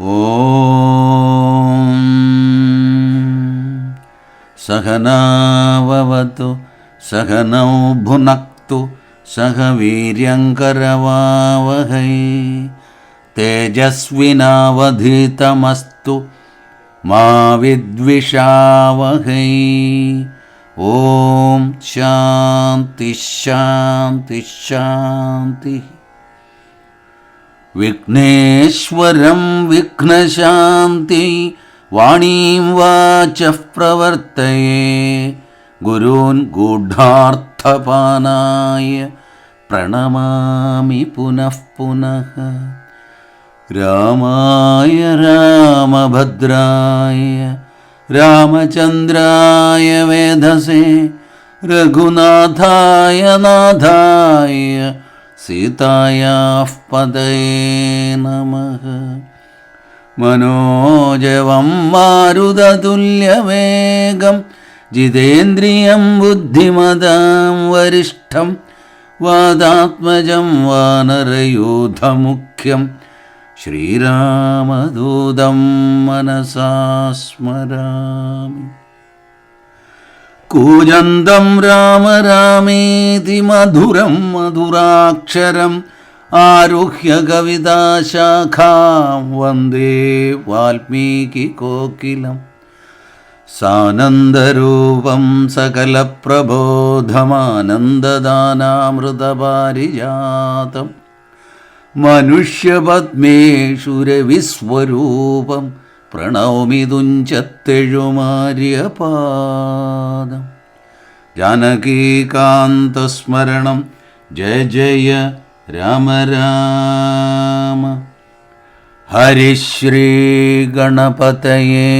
ഓം സഹനാവവതു സഹനൗ ഭുനക്തു സഹ വീര്യങ്കരവാവഹൈ തേജസ്വിനാവധീതമസ്തു മാ വിദ്വിഷാവഹൈ. ഓം ശാന്തി ശാന്തി ശാന്തി. വിഘ്നേശ്വരം വിഘ്നശാന്തി വാണീം വാചഃ പ്രവർത്തയേ ഗുരൂൻ ഗൂഢാർത്ഥപാനായ പ്രണമാമി പുനഃ പുനഃ. രാമായ രാമഭദ്രായ രാമചന്ദ്രായ വേധസേ രഘുനാഥായ നാഥായ സീതായാഃ പതയേ നമഃ. മനോജവം മാരുതതുല്യവേഗം ജിതേന്ദ്രിയം ബുദ്ധിമതാം വരിഷ്ഠം വാതാത്മജം വാനരയൂഥമുഖ്യം ശ്രീരാമദൂതം മനസാ സ്മരാമി. കൂജന്തം രാമ രാമേതി മധുരം മധുരാക്ഷരം ആരുഹ്യ കവിതാശാഖാം വന്ദേ വാൽമീകികോകിലം. സാനന്ദരൂപം സകലപ്രബോധമാനന്ദദാനാമൃതപാരിജാതം മനുഷ്യപദ്മേഷു രവിസ്വരൂപം പ്രണൗമി തുഞ്ചത്തെഴുമാര്യപാദം. ജാനകീകാന്തസ്മരണം ജയ ജയ രാമ രാമ. ഹരിശ്രീ ഗണപതയേ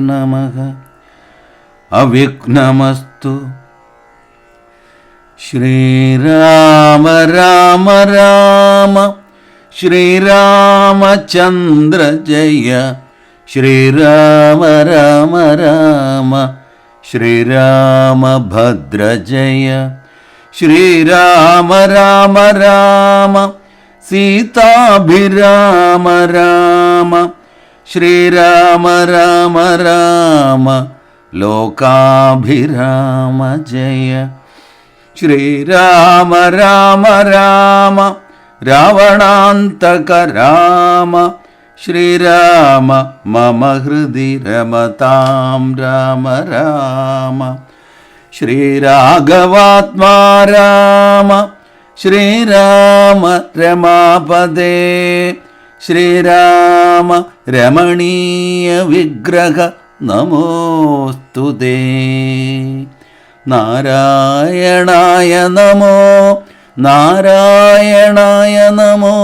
നമഃ. അവിഘ്നമസ്തു. ശ്രീരാമ രാമ രാമ ശ്രീരാമചന്ദ്ര ജയ ശ്രീരാമ രാമ രാമ ശ്രീരാമഭദ്ര ജയ ശ്രീരാമ രാമ രാമ സീതാഭിരാമ രാമ ശ്രീരാമ രാമ രാമ ലോകാഭിരാമ ജയ ശ്രീരാമ രാമ രാമ രാവണാന്തക രാമ ശ്രീരാമ മമ ഹൃദി രമതാം രാമ രാമ ശ്രീരാഘവാത്മാ രാമ ശ്രീരാമ രമാപദേ ശ്രീരാമ രമണീയ വിഗ്രഹ നമോസ്തുതേ. നാരായണായ നമോ നാരായണായ നമോ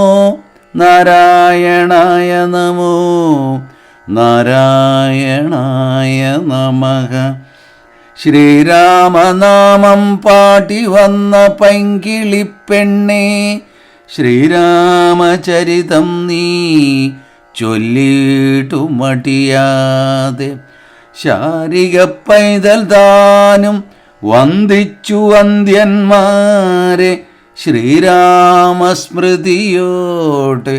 നാരായണായ നമോ നാരായണായ നമഃ. ശ്രീരാമനാമം പാടി വന്ന പൈങ്കിളിപ്പെണ്ണേ ശ്രീരാമചരിതം നീ ചൊല്ലിട്ടു മടിയാതെ. ശാരിക പൈതൽ താനും വന്ദിച്ചു വന്ദ്യന്മാരെ ശ്രീരാമസ്മൃതിയോട്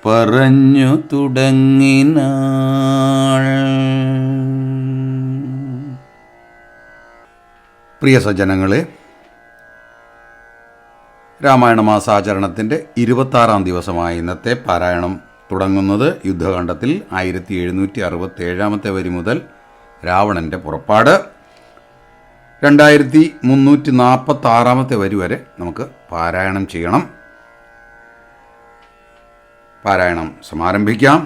പറഞ്ഞു തുടങ്ങിനാൾ. പ്രിയ സജ്ജനങ്ങളെ, രാമായണ മാസാചരണത്തിൻ്റെ 26-ാം ദിവസമായ ഇന്നത്തെ പാരായണം തുടങ്ങുന്നത് യുദ്ധകാണ്ഡത്തിൽ 1767 വരി മുതൽ രാവണൻ്റെ പുറപ്പാട് 2346 വരി വരെ നമുക്ക് പാരായണം ചെയ്യണം. പാരായണം സമാരംഭിക്കാം.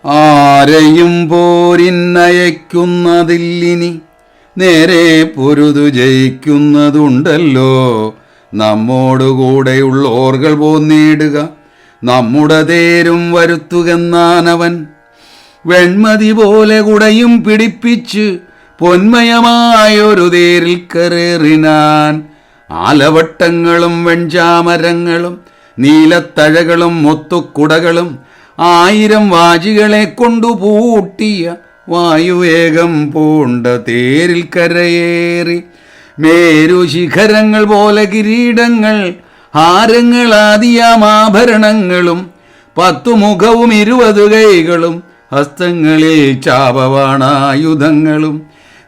ആരെയും പോരിന്നയക്കുന്നതില്ലിനി നേരെ പൊരുതു ജയിക്കുന്നതുണ്ടല്ലോ. നമ്മോടുകൂടെയുള്ളോർകൾ പോന്നേടുക നമ്മുടെ തേരും വരുത്തുകെന്നാനവൻ. വെൺമതി പോലെ കുടയും പിടിപ്പിച്ച് പൊന്മയമായൊരു തേരിൽ കരേറിനാൻ. ആലവട്ടങ്ങളും വെഞ്ചാമരങ്ങളും നീലത്തഴകളും മുത്തുക്കുടകളും 1000 വാജികളെ കൊണ്ടു പൂട്ടിയ വായുവേഗം പൂണ്ട തേരിൽ കരയേറി. മേരു ശിഖരങ്ങൾ പോലെ കിരീടങ്ങൾ ഹാരങ്ങളാദിയാമാഭരണങ്ങളും 10 മുഖവും 20 കൈകളും ഹസ്തങ്ങളിൽ ചാപവാണായുധങ്ങളും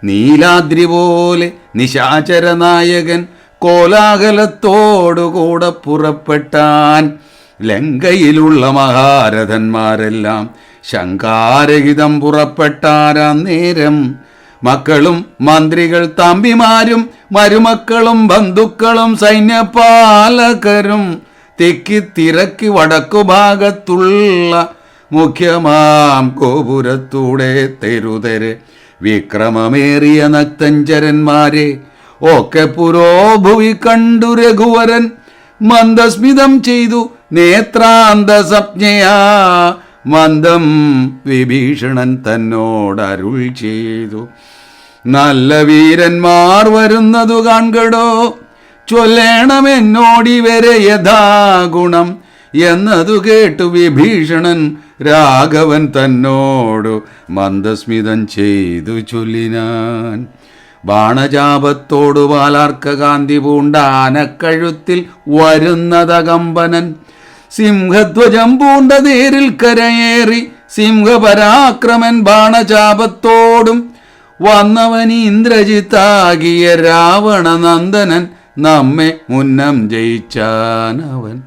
നീലാദ്രി പോലെ നിശാചരനായകൻ കോലാഹലത്തോടുകൂടെ പുറപ്പെട്ടാൻ. ലങ്കയിലുള്ള മഹാരഥന്മാരെല്ലാം ശങ്കാരഹിതം പുറപ്പെട്ടാരാം നേരം. മക്കളും മന്ത്രികൾ തമ്പിമാരും മരുമക്കളും ബന്ധുക്കളും സൈന്യപാലകരും തിക്കിത്തിരക്കി വടക്കുഭാഗത്തുള്ള മുഖ്യമാം ഗോപുരത്തൂടെ തെരുതെരെ വിക്രമമേറിയ നക്തഞ്ചരന്മാരെ ഒക്കെ പുരോഭുവി കണ്ടു രഘുവരൻ മന്ദസ്മിതം ചെയ്തു നേത്രാന്തസപ്ഞയാ. മന്ദം വിഭീഷണൻ തന്നോടരുൾ ചെയ്തു, നല്ല വീരന്മാർ വരുന്നതു കാൺകടോ, ചൊല്ലേണമെന്നോടിവരെ യഥാഗുണം. എന്നതു കേട്ടു വിഭീഷണൻ രാഘവൻ തന്നോടു മന്ദസ്മിതം ചെയ്തു ചൊല്ലിനാൻ. ബാണജാപത്തോടു വാലാർക്ക കാന്തി പൂണ്ട ആനക്കഴുത്തിൽ വരുന്നതകമ്പനൻ. സിംഹധ്വജം പൂണ്ട തേരിൽ കരയേറി സിംഹപരാക്രമൻ ബാണചാപത്തോടും വന്നവൻ ഇന്ദ്രജിത്താകിയ രാവണനന്ദനൻ. നമ്മെ മുന്നം ജയിച്ചാനവൻ.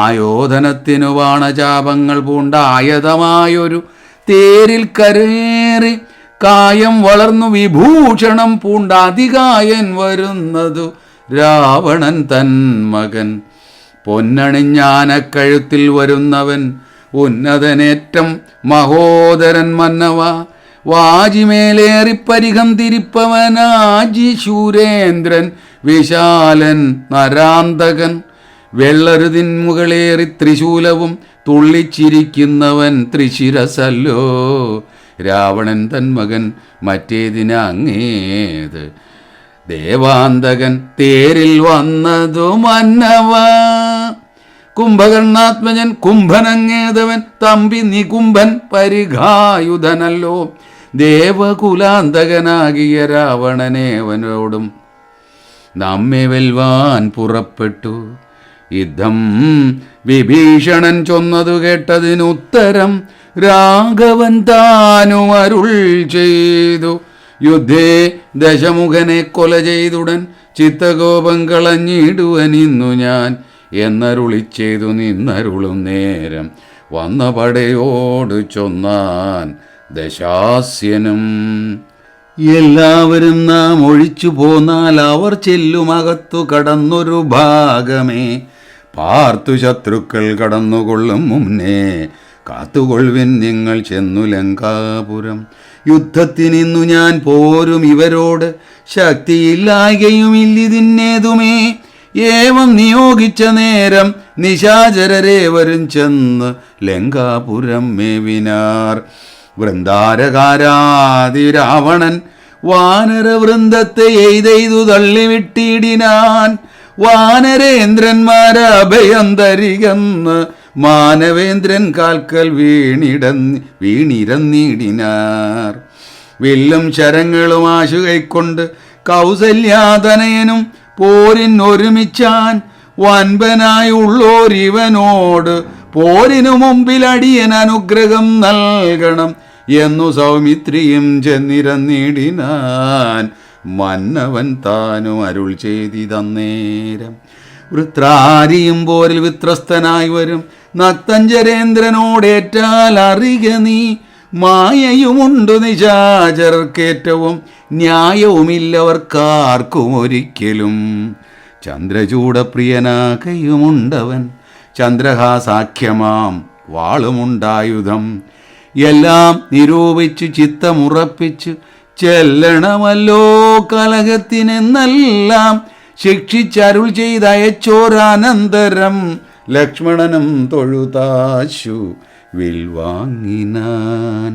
ആയോധനത്തിനു ബാണചാപങ്ങൾ പൂണ്ട ആയതമായൊരു തേരിൽ കരയേറി കായം വളർന്നു വിഭൂഷണം പൂണ്ട അതികായൻ വരുന്നതു രാവണൻ തൻ മകൻ. പൊന്നണിഞ്ഞാനക്കഴുത്തിൽ വരുന്നവൻ ഉന്നതനേറ്റം മഹോദരൻ മന്നവ. വാജിമേലേറിപ്പരികം തിരിപ്പവനാജി ശൂരേന്ദ്രൻ വിശാലൻ നരാന്തകൻ. വെള്ളരുതിൻ മുകളേറി ത്രിശൂലവും തുള്ളിച്ചിരിക്കുന്നവൻ ത്രിശിരസല്ലോ. രാവണൻ തൻ മകൻ മറ്റേതിനങ്ങേത് ദേവാന്തകൻ തേരിൽ വന്നതു മന്നവ. കുംഭകർണാത്മജൻ കുംഭനങ്ങേതവൻ തമ്പി നികുംഭൻ പരിഘായുധനല്ലോ. ദേവകുലാന്തകനാകിയ രാവണനേവനോടും നമ്മെ വെൽവാൻ പുറപ്പെട്ടു. യുദ്ധം വിഭീഷണൻ ചൊന്നതു കേട്ടതിനുത്തരം രാഘവൻ താനും അരുൾ ചെയ്തു. യുദ്ധേ ദശമുഖനെ കൊല ചെയ്തുടൻ ചിത്തകോപം കളഞ്ഞിടുവൻ ഇന്നു ഞാൻ എന്നരുളി ചെയ്തു നിന്നരുളും നേരം. വന്ന പടയോട് ചൊന്നാൻ ദശാസ്യനും, എല്ലാവരും നാം ഒഴിച്ചു പോന്നാൽ അവർ ചെല്ലുമകത്തു കടന്നൊരു ഭാഗമേ. പാർത്തു ശത്രുക്കൾ കടന്നുകൊള്ളും മുന്നേ കാത്തുകൊള്ളുവിൻ നിങ്ങൾ ചെന്നു ലങ്കാപുരം. യുദ്ധത്തിനിന്നു ഞാൻ പോരും ഇവരോട്, ശക്തിയില്ലായ്കയുമില്ലിതിന്നേതുമേ. ഏവം നിയോഗിച്ച നേരം നിശാചരരേവരും ചെന്ന് ലങ്കാപുരം മേവിനാർ. വൃന്ദാരകാരാതിരാവണൻ വാനരവൃന്ദത്തെ എയ്തെയ്തു തള്ളിവിട്ടിടിനാൻ. വാനരേന്ദ്രന്മാരഭയം തരികന്ന് മാനവേന്ദ്രൻ കാൽക്കൽ വീണിരന്നിടിനാർ. വില്ലും ശരങ്ങളും ആശു കൈക്കൊണ്ട് കൗസല്യാതനയനും പോരിനൊരുമിച്ചാൻ. വൻപനായുള്ളോരിവനോട് പോരിനു മുമ്പിൽ അടിയൻ അനുഗ്രഹം നൽകണം എന്നു സൗമിത്രിയും ചെന്നിരന്നിടിനാൻ. മന്നവൻ താനും അരുൾ ചെയ്തിതന്നേരം. വൃത്രാരിയും പോരിൽ വിത്രസ്തനായി വരും നക്തഞ്ചരേന്ദ്രനോടേറ്റാൽ അറിക നീ. മായയുമുണ്ടു നിശാചർക്കേറ്റവും ന്യായവുമില്ലവർക്കാർക്കും ഒരിക്കലും. ചന്ദ്രചൂടപ്രിയനാകയുമുണ്ടവൻ ചന്ദ്രഹാസാഖ്യമാം വാളുമുണ്ടായുധം. എല്ലാം നിരൂപിച്ചു ചിത്തമുറപ്പിച്ചു ചെല്ലണമല്ലോ കലഹത്തിനെന്നെല്ലാം ശിക്ഷിച്ചരുൾ ചെയ്തയച്ചോരാനന്തരം. ലക്ഷ്മണനും തൊഴുതാശു വിൽവാങ്ങിനാൻ.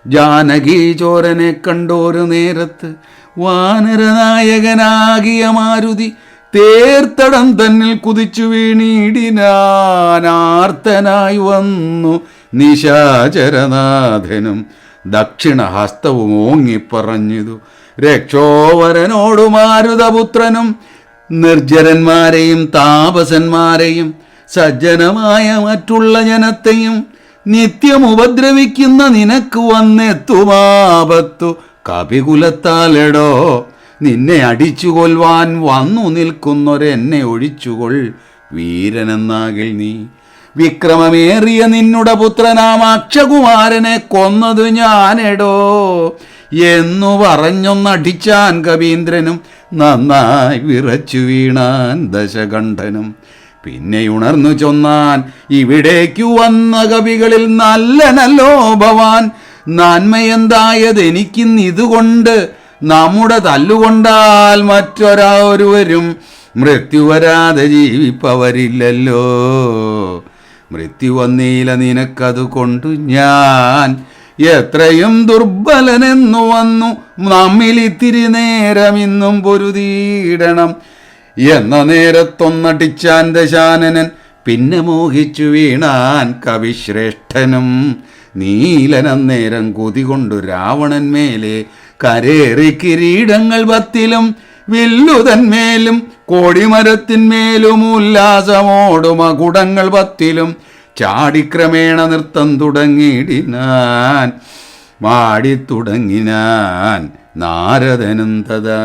ജാനകി ചോരനെ കണ്ടോരു നേരത്ത് വാനരനായകനാകിയ മാരുതി തേർത്തടം തന്നിൽ കുതിച്ചു വീണിടിനാനാർത്തനായി വന്നു നിശാചരനാഥനും. ദക്ഷിണഹസ്തവും ഓങ്ങിപ്പറഞ്ഞിതു രക്ഷോവരനോടു മാരുതപുത്രനും നിർജ്ജരന്മാരെയും താപസന്മാരെയും സജ്ജനമായ മറ്റുള്ള ജനത്തെയും നിത്യം ഉപദ്രവിക്കുന്ന നിനക്ക് വന്നെത്തുമാപത്തു കപികുലത്താലെടോ. നിന്നെ അടിച്ചു കൊല്ലുവാൻ വന്നു നിൽക്കുന്നൊരെന്നെ ഒഴിച്ചുകൊൾ വീരനെന്നാകിൽ നീ. വിക്രമമേറിയ നിന്നുടെ പുത്രനാം അക്ഷകുമാരനെ കൊന്നതു ഞാനെടോ എന്നു പറഞ്ഞൊന്നടിച്ചാൻ കവീന്ദ്രനും. നന്നായി വിറച്ചു വീണാൻ ദശകണ്ഠനും. പിന്നെ ഉണർന്നു ചൊന്നാൻ ഇവിടേക്കു വന്ന കവികളിൽ നല്ലനല്ലോ ഭവാൻ. നന്മയെന്തായതെനിക്കിന്നിതുകൊണ്ട് നമ്മുടെ തല്ലുകൊണ്ടാൽ മറ്റൊരാവരും മൃത്യു വരാതെ ജീവിപ്പവരില്ലല്ലോ. മൃത്യു വന്നീല നിനക്കതുകൊണ്ടു ഞാൻ എത്രയും ദുർബലനെന്നു വന്നു. നമ്മിലിത്തിരി നേരം ഇന്നും പൊരുതിയിടണം എന്ന നേരത്തൊന്നടിച്ചാൻ ദശാനനൻ. പിന്നെ മോഹിച്ചു വീണാൻ കവിശ്രേഷ്ഠനും. നീലനന്നേരം കൊതികൊണ്ടു രാവണൻ മേലെ കരേറി കിരീടങ്ങൾ 10 വില്ലുതന്മേലും കോടിമരത്തിന്മേലും ഉല്ലാസമോടും അകുടങ്ങൾ 10 ചാടിക്രമേണ നൃത്തം തുടങ്ങിയിടിനാൻ. മാടിത്തുടങ്ങിനാൻ നാരദനും തഥാ.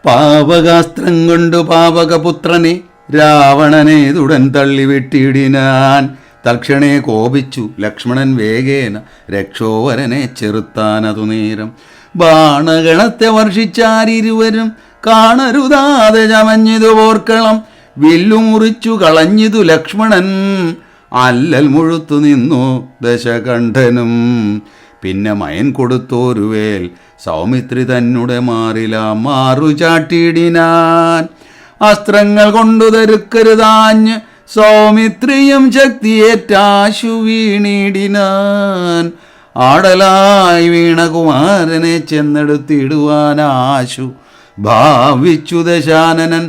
പാവകാസ്ത്രം കൊണ്ടു പാവകപുത്രനെ രാവണനെ തുടൻ തള്ളിവിട്ടിടിനാൻ. തൽക്ഷണേ കോപിച്ചു ലക്ഷ്മണൻ വേഗേന രക്ഷോവരനെ ചെറുത്താനതു നേരം. ബാണഗണത്തെ വർഷിച്ചാരിരുവരും കാണരുതാതെ ചമഞ്ഞിതു പോർക്കളം. വില്ലു മുറിച്ചു കളഞ്ഞിതു ലക്ഷ്മണൻ അല്ലൽ മുഴുത്തു നിന്നു ദശകണ്ഠനും. പിന്നെ മയൻ കൊടുത്തോരുവേൽ സൗമിത്രി തന്നെ മാറില മാറു ചാട്ടിയിടിനാൻ. അസ്ത്രങ്ങൾ കൊണ്ടു തരുക്കരുതാഞ്ഞ് സൗമിത്രിയും ശക്തിയേറ്റാശു വീണിടിനാൻ. ആടലായി വീണകുമാരനെ ചെന്നെടുത്തിടുവാനാശു ഭാവിച്ചു ദശാനനൻ.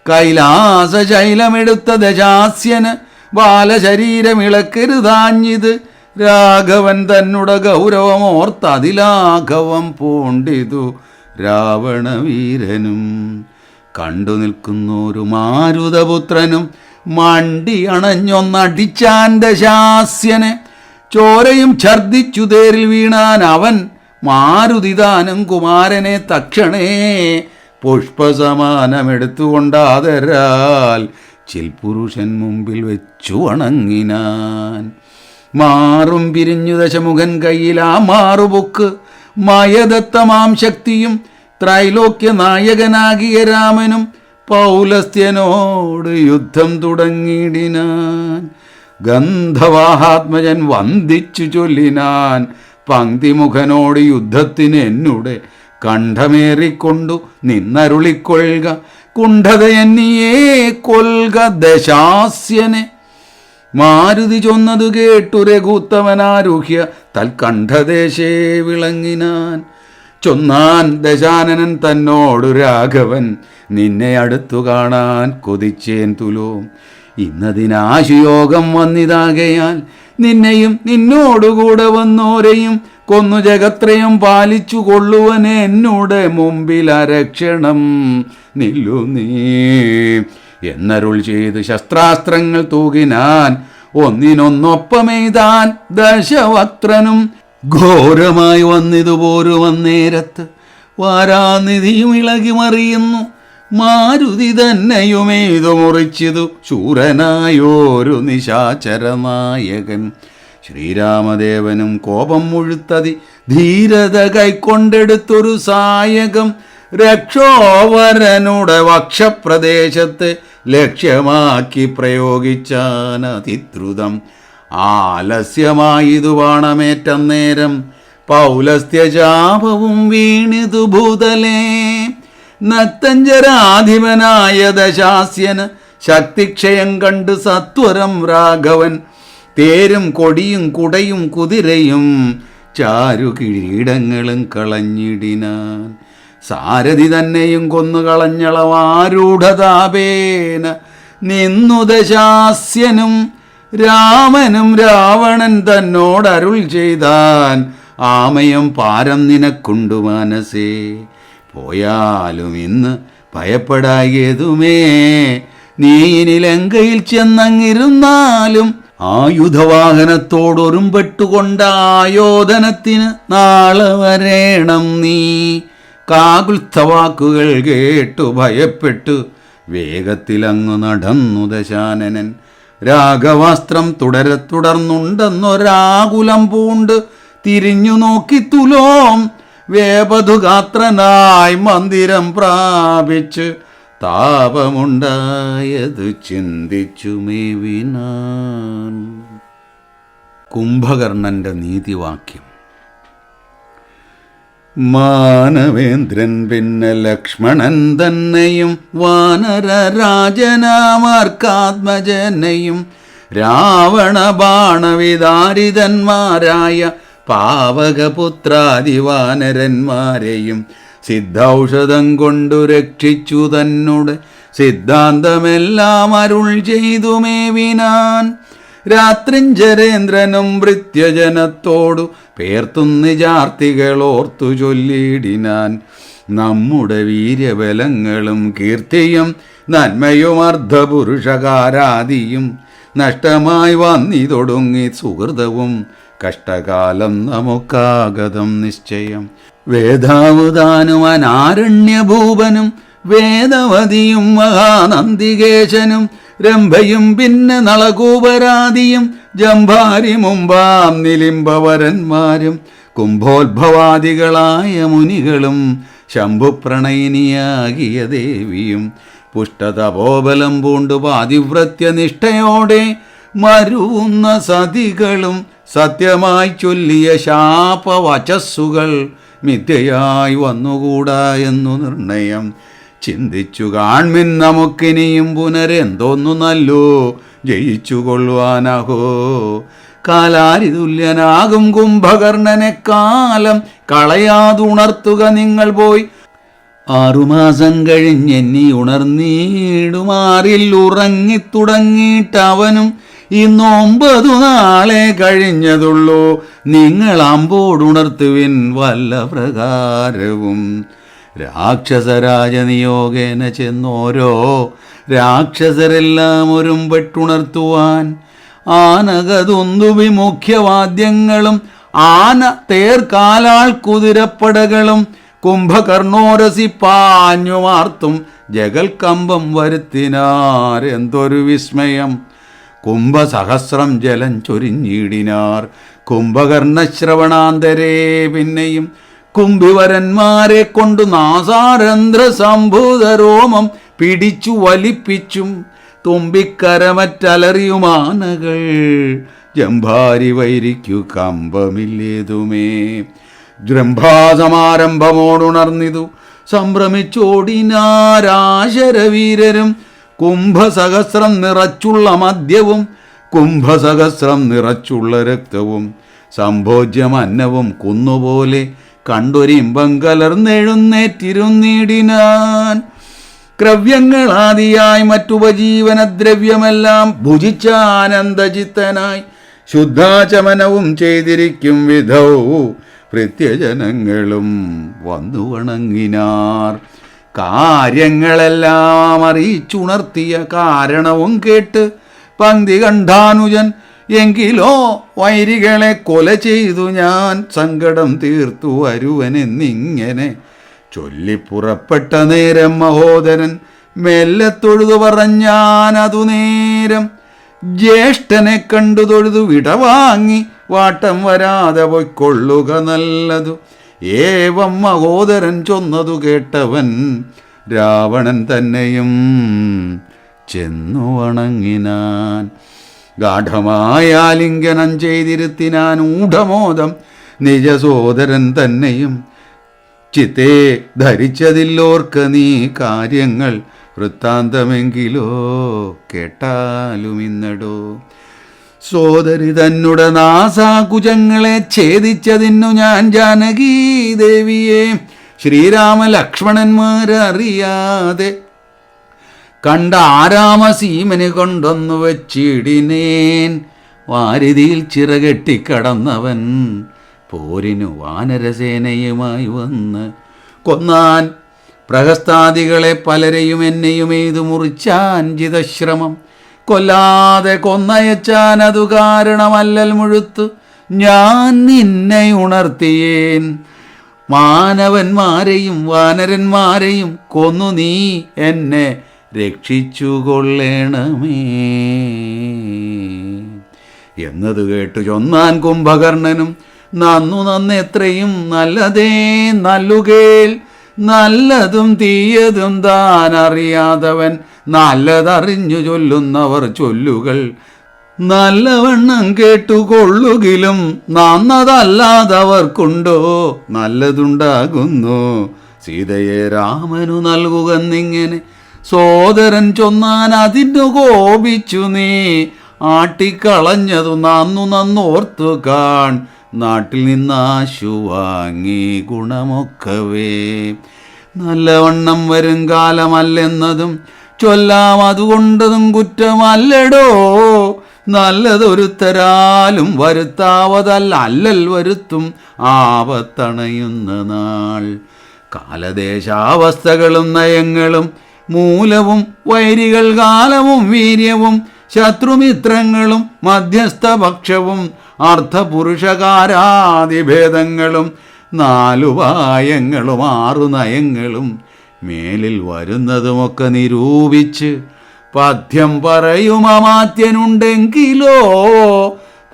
കൈലാസ ശൈലമെടുത്ത ദശാസ്യന് ബാലശരീരമിളക്കരുതാഞ്ഞിത്. രാഘവൻ തന്നുടെ ഗൗരവമോർത്തതിലാഘവം പൂണ്ടിതു രാവണവീരനും. കണ്ടു നിൽക്കുന്നൊരു മാരുതപുത്രനും മണ്ടി അണഞ്ഞൊന്നടിച്ചാൻ ദശാസ്യനെ. ചോരയും ഛർദിച്ചു തേരിൽ വീണാൻ അവൻ. മാരുതിദാനം കുമാരനെ തക്ഷണേ പുഷ്പസമാനമെടുത്തുകൊണ്ടാതരാൽ ചിൽപുരുഷൻ മുമ്പിൽ വെച്ചു വണങ്ങിനാൻ. മാറും പിരിഞ്ഞു ദശമുഖൻ കയ്യിൽ ആ മാറുപൊക്ക് മയദത്തമാം ശക്തിയും ത്രൈലോക്യ നായകനാകിയ രാമനും പൗലസ്ത്യനോട് യുദ്ധം തുടങ്ങിയിടിനാൻ. ഗന്ധവാഹാത്മജൻ വന്ദിച്ചു ചൊല്ലിനാൻ. പങ്ക്തിമുഖനോട് യുദ്ധത്തിന് എന്നുടെ കണ്ഠമേറിക്കൊണ്ടു നിന്നരുളിക്കൊള്ളുക. കുണ്ഠതയെന്നിയേ കൊൽക ദശാസ്യനെ. മാരുതി ചൊന്നതു കേട്ടു രഘുത്തമനാരുഹ്യ തൽകണ്ഠദേശേ വിളങ്ങിനാൻ. ചൊന്നാൻ ദശാനനൻ തന്നോടു രാഘവൻ നിന്നെ അടുത്തു കാണാൻ കൊതിച്ചേൻ തുലോം. ഇന്നതിനാശുയോഗം വന്നിതാകയാൽ നിന്നെയും നിന്നോടുകൂടെ വന്നോരെയും കൊന്നു ജഗത്രയും പാലിച്ചു കൊള്ളുവനെ എന്നോടെ മുമ്പിൽ അരക്ഷണം നില്ലു നീ എന്നരുൾ ചെയ്ത് ശസ്ത്രാസ്ത്രങ്ങൾ തൂകിനാൻ. ഒന്നിനൊന്നൊപ്പമെയ്താൻ ദശവക്ത്രനും. ഘോരമായി വന്നിതുപോരു വന്നേരത്ത് വാരാനിധിയും ഇളകി മറിയുന്നു. മാരുതി തന്നെയുമേതു മുറിച്ചിതു ശൂരനായോരു നിശാചരനായകൻ. ശ്രീരാമദേവനും കോപം മുഴുത്തതി ധീരത കൈക്കൊണ്ടെടുത്തൊരു സായകം. രക്ഷോവരനുടെ വക്ഷപ്രദേശത്ത് ലക്ഷ്യമാക്കി പ്രയോഗിച്ചാൻ അതിദ്രുതം. ആലസ്യമായിതു ബാണമേറ്റന്നേരം പൗലസ്ത്യജാപവും വീണിതു ഭൂതലേ. നക്തഞ്ചരാധിപനായ ദശാസ്യന് ശക്തിക്ഷയം കണ്ട് സത്വരം രാഘവൻ തേരും കൊടിയും കുടയും കുതിരയും ചാരു കിരീടങ്ങളും കളഞ്ഞിടിനാൻ. സാരഥി തന്നെയും കൊന്നുകളഞ്ഞളവാരൂഢതാപേന നിന്നു ദശാസ്യനും. രാമനും രാവണൻ തന്നോടരുൾ ചെയ്താൻ ആമയം പാരം നിനക്കുണ്ടു മനസ്സേ. പോയാലും ഇന്ന് ഭയപ്പെടായതുമേ. നീ ഇനി ലങ്കയിൽ ചെന്നങ്ങിരുന്നാലും ആയുധവാഹനത്തോടൊരുമ്പെട്ടുകൊണ്ട ആയോധനത്തിന് നാളെ വരേണം നീ. കാകുൽസ്ഥവാക്കുകൾ കേട്ടു ഭയപ്പെട്ടു വേഗത്തിലങ്ങു നടന്നു ദശാനനൻ. രാഗവസ്ത്രം തുടർന്നുണ്ടെന്നൊരാകുലം പൂണ്ട് തിരിഞ്ഞു നോക്കി തുലോം വേപതുഗാത്രനായി മന്ദിരം പ്രാപിച്ച് താപമുണ്ടായതു ചിന്തിച്ചു മേവിനാൻ. കുംഭകർണന്റെ നീതിവാക്യം. മാനവേന്ദ്രൻ പിന്നെ ലക്ഷ്മണൻ തന്നെയും വാനരരാജനാമാർക്കാത്മജനെയും രാവണ ബാണവിദാരിതന്മാരായ പാവകപുത്രാദിവാനരന്മാരെയും സിദ്ധൌഷധം കൊണ്ടു രക്ഷിച്ചു തന്നോട് സിദ്ധാന്തമെല്ലാം അരുൾ ചെയ്തു മേവിനാൻ. രാത്രിഞ്ചരേന്ദ്രനും ഭൃത്യജനത്തോടു പേർത്തുന്നിജാർത്തികളോർത്തു ചൊല്ലിയിടിനാൻ. നമ്മുടെ വീര്യബലങ്ങളും കീർത്തിയും നന്മയും അർദ്ധപുരുഷകാരാദിയും നഷ്ടമായി വന്നിതൊടുങ്ങി സുഹൃതവും കഷ്ടകാലം നമുക്കാഗതം നിശ്ചയം. വേദാവുതാനും അനാരണ്യഭൂപനും വേദവതിയും മഹാനന്ദികേശനും രംഭയും പിന്നെ നളകൂപരാദിയും ജംഭാരി മുമ്പാം നിലിംബവരന്മാരും കുംഭോത്ഭവാദികളായ മുനികളും ശംഭുപ്രണയിനിയാകിയ ദേവിയും പുഷ്ടതപോബലം പൂണ്ടു പാതിവ്രത്യനിഷ്ഠയോടെ മരുവുന്ന സതികളും സത്യമായി ചൊല്ലിയ ശാപവചസ്സുകൾ മിഥ്യയായി വന്നുകൂടാ എന്നു നിർണയം. ചിന്തിച്ചു കാൺമിൻ നമുക്കിനിയും പുനരെന്തോന്നു നല്ലോ ജയിച്ചുകൊള്ളുവാനഹോ. കാലാരിതുല്യനാകും കുംഭകർണനെ കാലം കളയാതുണർത്തുക നിങ്ങൾ പോയി. 6 മാസം കഴിഞ്ഞെന്നി ഉണർന്നീടുമാറിൽ ഉറങ്ങിത്തുടങ്ങിയിട്ടവനും ഇന്ന് 9 നാളെ കഴിഞ്ഞതുള്ളൂ. നിങ്ങൾ അമ്പോടുണർത്തുവിൻ വല്ല പ്രകാരവും. രാക്ഷസരാജനിയോഗേന ചെന്നോരോ രാക്ഷസരെല്ലാം ഒരുമ്പെട്ടുണർത്തുവാൻ ആനകതൊന്തു വിമുഖ്യവാദ്യങ്ങളും ആന തേർക്കാലാൾ കുതിരപ്പടകളും കുംഭകർണോരസി പാഞ്ഞുമാർത്തും ജഗൽക്കമ്പം വരുത്തിനാർ. എന്തൊരു വിസ്മയം! കുംഭസഹസ്രം ജലം ചൊരിഞ്ഞിടിനാർ. കുംഭകർണശ്രവണാന്തരേ പിന്നെയും കുംഭിവരന്മാരെ കൊണ്ടു നാസാരന്ധ്ര സംഭൂതരോമം പിടിച്ചു വലിപ്പിച്ചും തുമ്പിക്കരമറ്റലറിയുമാനകൾ ജംഭാരി വൈരിക്കു കമ്പമില്ലേതുമേ. ജൃംഭാസമാരംഭമോടുണർന്നിതു സംഭ്രമിച്ചോടിനാരാശരവീരരും കുംഭസഹസ്രം നിറച്ചുള്ള മദ്യവും കുംഭസഹസ്രം നിറച്ചുള്ള രക്തവും സംഭോജ്യം അന്നവും കുന്നുപോലെ കണ്ടൊരിമ്പം കലർന്നെഴുന്നേറ്റിരുന്നിടിനാൻ. ക്രവ്യങ്ങളാദിയായി മറ്റുപജീവനദ്രവ്യമെല്ലാം ഭുജിച്ച ആനന്ദചിത്തനായി ശുദ്ധാചമനവും ചെയ്തിരിക്കും വിധൗ ഭൃത്യജനങ്ങളും വന്നു വണങ്ങിനാർ. കാര്യങ്ങളെല്ലാം അറിയിച്ചുണർത്തിയ കാരണവും കേട്ട് പങ്ക്തി കണ്ടാനുജൻ എങ്കിലോ വൈരികളെ കൊല ചെയ്തു ഞാൻ സങ്കടം തീർത്തു വരുവനെന്നിങ്ങനെ ചൊല്ലിപ്പുറപ്പെട്ട നേരം മഹോദരൻ മെല്ലെ തൊഴുതു പറഞ്ഞാനതു നേരം. ജ്യേഷ്ഠനെ കണ്ടു തൊഴുതു വിടവാങ്ങി വാട്ടം വരാതെ പൊയ്ക്കൊള്ളുക നല്ലതു. ഏവം മഹോദരൻ ചൊന്നതു കേട്ടവൻ രാവണൻ തന്നെയും ചെന്നു വണങ്ങിനാൻ. ഗാഠമായ ചെയ്തിരുത്തിനാൻ ഊഢമോദം നിജസോദരൻ തന്നെയും. ചിത്തേ ധരിച്ചതില്ലോർക്ക നീ കാര്യങ്ങൾ വൃത്താന്തമെങ്കിലോ കേട്ടാലും ഇന്നടോ. സോദരി തന്നുടെ നാസാകുജങ്ങളെ ഛേദിച്ചതിന്നു ഞാൻ ജാനകീ ദേവിയെ ശ്രീരാമലക്ഷ്മണന്മാരറിയാതെ കണ്ട ആരാമസീമന് കൊണ്ടൊന്നു വച്ചിടിനേൻ. വാരിതിയിൽ ചിറകെട്ടിക്കടന്നവൻ പോരിനു വാനരസേനയുമായി വന്ന് കൊന്നാൻ പ്രഹസ്താദികളെ പലരെയും എന്നെയും എയ്തു മുറിച്ചാൻ ജിതശ്രമം കൊല്ലാതെ കൊന്നയച്ചാൻ അതു കാരണമല്ലൽ മുഴുത്തു ഞാൻ നിന്നെ ഉണർത്തിയേൻ മാനവന്മാരെയും വാനരന്മാരെയും കൊന്നു നീ എന്നെ രക്ഷിച്ചുകൊള്ളണമേ എന്നത് കേട്ടു ചൊന്നാൻ കുംഭകർണനും നന്നെത്രയും നല്ലതേ നല്ലുകേൾ നല്ലതും തീയതും താൻ അറിയാതവൻ നല്ലതറിഞ്ഞു ചൊല്ലുന്നവർ ചൊല്ലുകൾ നല്ലവണ്ണം കേട്ടുകൊള്ളുകിലും നന്നതല്ലാതവർക്കുണ്ടോ നല്ലതുണ്ടാകുന്നു സീതയെ രാമനു നൽകുകന്നിങ്ങനെ സോദരൻ ചൊന്നാൻ അതിനു കോപിച്ചു നീ ആട്ടിക്കളഞ്ഞതു നന്നോർത്തു കാൺ നാട്ടിൽ നിന്നാശു വാങ്ങി ഗുണമൊക്കവേ നല്ലവണ്ണം വരും കാലമല്ലെന്നതും ചൊല്ലാം അതുകൊണ്ടതും കുറ്റമല്ലടോ നല്ലതൊരുത്തരാലും വരുത്താവതല്ല അല്ലൽ വരുത്തും ആപത്തണയുന്ന നാൾ കാലദേശാവസ്ഥകളും നയങ്ങളും മൂലവും വൈരികൾ കാലവും വീര്യവും ശത്രുമിത്രങ്ങളും മധ്യസ്ഥപക്ഷവും അർത്ഥപുരുഷകാരാദിഭേദങ്ങളും 4 ഉപായങ്ങളും 6 നയങ്ങളും മേലിൽ വരുന്നതുമൊക്കെ നിരൂപിച്ച് പഥ്യം പറയും അമാത്യനുണ്ടെങ്കിലോ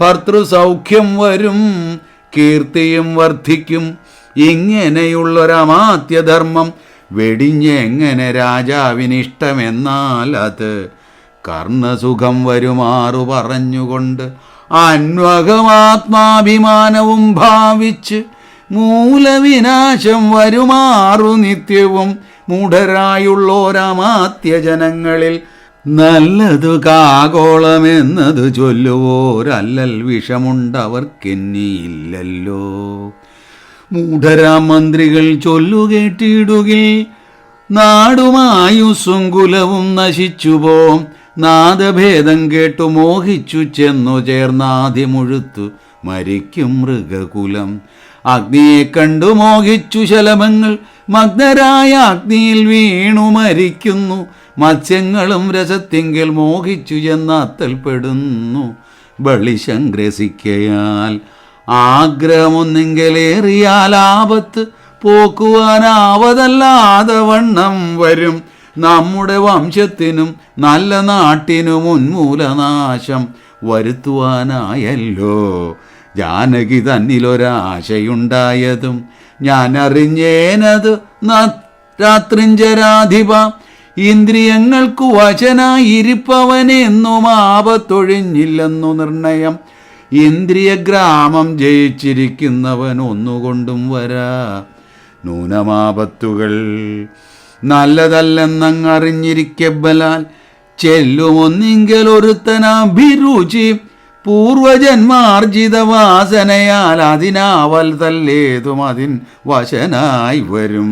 ഭർത്തൃസൗഖ്യം വരും കീർത്തിയും വർദ്ധിക്കും ഇങ്ങനെയുള്ളൊരമാത്യധർമ്മം വെടിഞ്ഞെങ്ങനെ രാജാവിനിഷ്ടമെന്നാൽ അത് കർണസുഖം വരുമാറു പറഞ്ഞുകൊണ്ട് അന്വകമാത്മാഭിമാനവും ഭാവിച്ച് മൂലവിനാശം വരുമാറു നിത്യവും മൂഢരായുള്ളോരമാത്യജനങ്ങളിൽ നല്ലതു കാകോളമെന്നതു ചൊല്ലുവോരല്ലൽ വിഷമുണ്ടവർക്കെന്നിയില്ലല്ലോ മൂഢരാം മന്ത്രികൾ ചൊല്ലുകേട്ടിടുകിൽ നാടുമായുസ്സും കുലവും നശിച്ചുപോം നാദഭേദം കേട്ടു മോഹിച്ചു ചെന്നു ചേർന്നാദ്യമുഴുത്തു മരിക്കും മൃഗകുലം അഗ്നിയെ കണ്ടു മോഹിച്ചു ശലഭങ്ങൾ മഗ്നരായ അഗ്നിയിൽ വീണു മരിക്കുന്നു മത്സ്യങ്ങളും രസത്തിങ്കിൽ മോഹിച്ചു ചെന്നത്തൽപ്പെടുന്നു ബളിശം ഗ്രസിക്കയാൽ ആഗ്രഹമൊന്നെങ്കിലേറിയാൽ ആപത്ത് പോക്കുവാനാവതല്ലാതെ വണ്ണം വരും നമ്മുടെ വംശത്തിനും നല്ല നാട്ടിനും ഉന്മൂലനാശം വരുത്തുവാനായല്ലോ ജാനകി തന്നിലൊരാശയുണ്ടായതും ഞാൻ അറിഞ്ഞേനത് രാത്രിഞ്ചരാധിപ ഇന്ദ്രിയങ്ങൾക്കു വശനായിരിപ്പവനെന്നും ആപത്തൊഴിഞ്ഞില്ലെന്നു നിർണയം ഇന്ദ്രിയഗ്രാമം ജയിച്ചിരിക്കുന്നവൻ ഒന്നുകൊണ്ടും വരാ നൂനമാപത്തുകൾ നല്ലതല്ലെന്നങ്ങറിഞ്ഞിരിക്കബലാൽ ചെല്ലുമൊന്നിങ്കൽ ഒരുത്തനഭിരുചി പൂർവജന്മാർജിത വാസനയാൽ അതിനാവൽ തല്ലേതും അതിൻ വശനായി വരും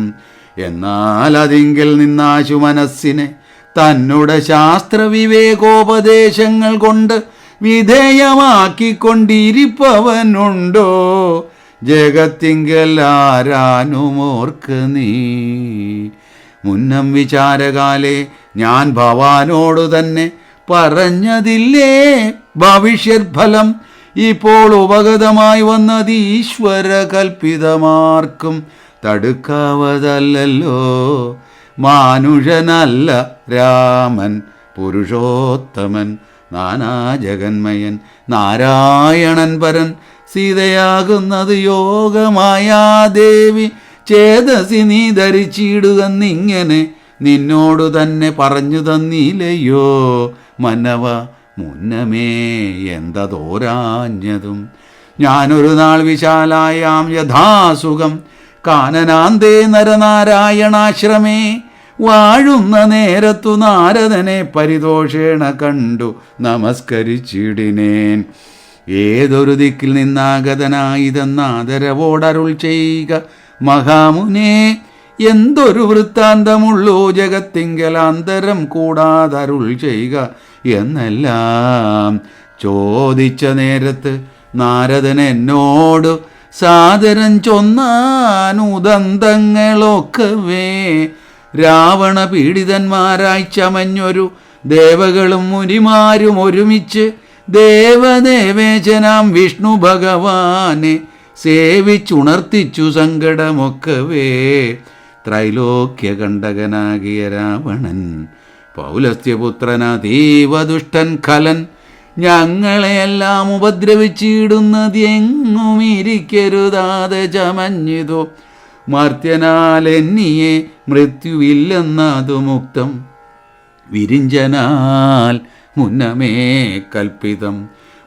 എന്നാൽ അതിങ്കിൽ നിന്നാശു മനസ്സിനെ തന്നുടെ ശാസ്ത്രവിവേകോപദേശങ്ങൾ കൊണ്ട് വിധേയമാക്കിക്കൊണ്ടിരിപ്പവനുണ്ടോ ജഗത്തിങ്കൽ ആരാനുമോർക്ക് നീ മുന്നം വിചാരകാലേ ഞാൻ ഭവാനോടു തന്നെ പറഞ്ഞതില്ലേ ഭവിഷ്യത് ഫലം ഇപ്പോൾ ഉപഗതമായി വന്നത് ഈശ്വര കൽപ്പിതമാർക്കും തടുക്കാവതല്ലോ മാനുഷനല്ല രാമൻ പുരുഷോത്തമൻ നാനാജഗന്മയൻ നാരായണൻ പരൻ സീതയാകുന്നത് യോഗമായാദേവി ചേതസി നീ ധരിച്ചിടുകന്നിങ്ങനെ നിന്നോടു തന്നെ പറഞ്ഞു തന്നില്ലയോ മനവ മുന്നമേ എന്തതോരാഞ്ഞതും ഞാനൊരു നാൾ വിശാലായാം യഥാസുഖം കാനനാന്തേ നരനാരായണാശ്രമേ വാഴുന്ന നേരത്തു നാരദനെ പരിതോഷേണ കണ്ടു നമസ്കരിച്ചിടിനേൻ ഏതൊരു ദിക്കിൽ നിന്നാഗതനായിതെന്നാദരവോടരുൾ ചെയ്യുക മഹാമുനേ എന്തൊരു വൃത്താന്തമുള്ളൂ ജഗത്തിങ്കലാന്തരം കൂടാതരുൾ ചെയ്യുക എന്നെല്ലാം ചോദിച്ച നേരത്ത് നാരദൻ എന്നോട് സാദരം ചൊന്നാനുദന്തങ്ങളൊക്കവേ രാവണ പീഡിതന്മാരായി ചമഞ്ഞൊരു ദേവകളും മുനിമാരും ഒരുമിച്ച് ദേവദേവേശനാം വിഷ്ണു ഭഗവാനെ സേവിച്ചുണർത്തിച്ചു സങ്കടമൊക്കവേ. ത്രൈലോക്യകണ്ഠകനാകിയ രാവണൻ പൗലസ്ത്യപുത്രനതീവ ദുഷ്ടൻ ഖലൻ. ഞങ്ങളെയെല്ലാം ഉപദ്രവിച്ചിടുന്നത് എങ്ങും ഇരിക്കരുതാതെ ചമഞ്ഞിതോ മർത്യനാൽ എന്നിയെ മൃത്യുവില്ലെന്നതു മുക്തം വിരിഞ്ചനാൽ മുന്നമേ കൽപ്പിതം.